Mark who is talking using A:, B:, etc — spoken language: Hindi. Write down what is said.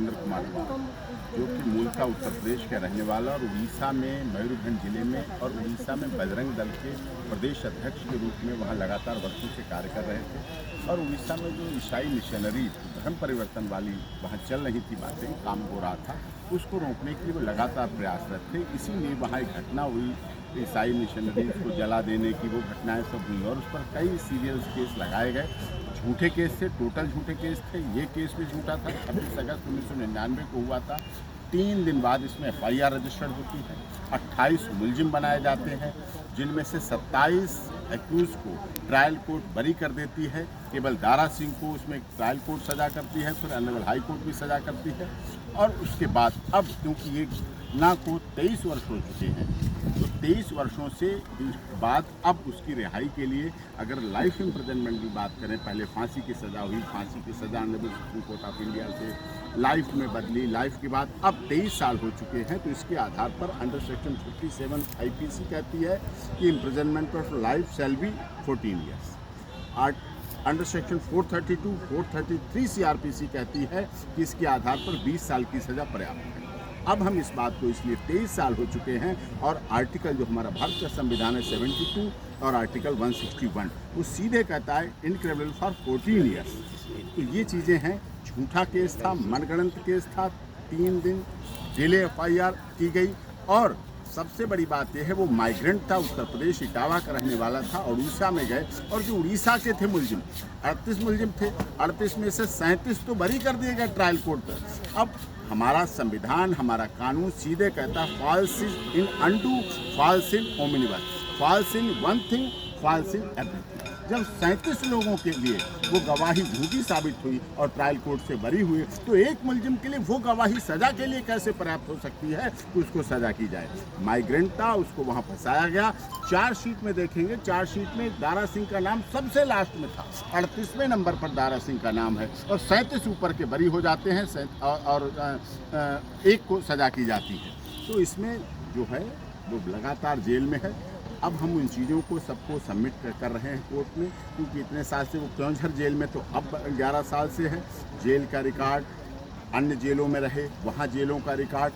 A: राजेंद्र कुमार कुमार, जो कि मूलतः उत्तर प्रदेश के रहने वाला और उड़ीसा में मयूरभंज जिले में और उड़ीसा में बजरंग दल के प्रदेश अध्यक्ष के रूप में वहाँ लगातार वर्षों से कार्य कर रहे थे। और उड़ीसा में जो ईसाई मिशनरी धर्म परिवर्तन वाली वहाँ चल रही थी बातें, काम हो रहा था, उसको रोकने के लिए वो लगातार प्रयासरत थे। इसीलिए वहाँ एक घटना हुई, ईसाई मिशनरीज को जला देने की वो घटनाएं सब हुई और उस पर कई सीरियस केस लगाए गए। झूठे केस थे, टोटल झूठे केस थे। ये केस भी झूठा था, 26 अगस्त 1999 को हुआ था। 3 दिन बाद इसमें FIR रजिस्टर्ड होती है। 28 मुलजिम बनाए जाते हैं, जिनमें से 27 एक्यूज को ट्रायल कोर्ट बरी कर देती है। केवल दारा सिंह को उसमें ट्रायल कोर्ट सजा करती है, फिर ऑनरेबल हाई कोर्ट भी सजा करती है। और उसके बाद अब क्योंकि ये घटना को 23 वर्ष हो चुके हैं, तो 23 वर्षों से बाद अब उसकी रिहाई के लिए अगर लाइफ इम्प्रिजनमेंट की बात करें, पहले फांसी की सज़ा हुई, फांसी की सज़ा honourable supreme court of India से लाइफ में बदली, लाइफ के बाद अब 23 साल हो चुके हैं। तो इसके आधार पर अंडर सेक्शन 57 IPC कहती है कि imprisonment of life shall be 14 years. Under section 432, 433 CRPC कहती है कि इसके आधार पर 20 साल की सज़ा पर्याप्त है। अब हम इस बात को इसलिए 23 साल हो चुके हैं और आर्टिकल जो हमारा भारत का संविधान है 72 और आर्टिकल 161 वो सीधे कहता है इनक्रिमिनल फॉर 14 ईयर्स। तो ये चीज़ें हैं। झूठा केस था, मनगढ़ंत केस था, 3 दिन डिले FIR की गई। और सबसे बड़ी बात यह है वो माइग्रेंट था, उत्तर प्रदेश इटावा का रहने वाला था, उड़ीसा में गए और जो उड़ीसा के थे मुलजिम 38 मुलजिम थे, 38 में से 37 तो बरी कर दिए गए ट्रायल कोर्ट पर। अब हमारा संविधान, हमारा कानून सीधे कहता है फॉल्स इन अनडू, फॉल्स इन ओमिनिबस, false in one thing, false in everything. जब 37 लोगों के लिए वो गवाही झूठी साबित हुई और ट्रायल कोर्ट से बरी हुई, तो एक मुलजिम के लिए वो गवाही सजा के लिए कैसे पर्याप्त हो सकती है कि उसको सजा की जाए। माइग्रेंट था, उसको वहाँ फंसाया गया। चार्जशीट में देखेंगे, चार्जशीट में दारा सिंह का नाम सबसे लास्ट में था, 38वें नंबर पर दारा सिंह का नाम है और 37 ऊपर के बरी हो जाते हैं और एक को सजा की जाती है। तो इसमें जो है वो लगातार जेल में है। अब हम उन चीज़ों को सबको सबमिट कर रहे हैं कोर्ट में, क्योंकि इतने साल से वो क्योंझर जेल में तो अब 11 साल से है। जेल का रिकॉर्ड, अन्य जेलों में रहे वहाँ जेलों का रिकॉर्ड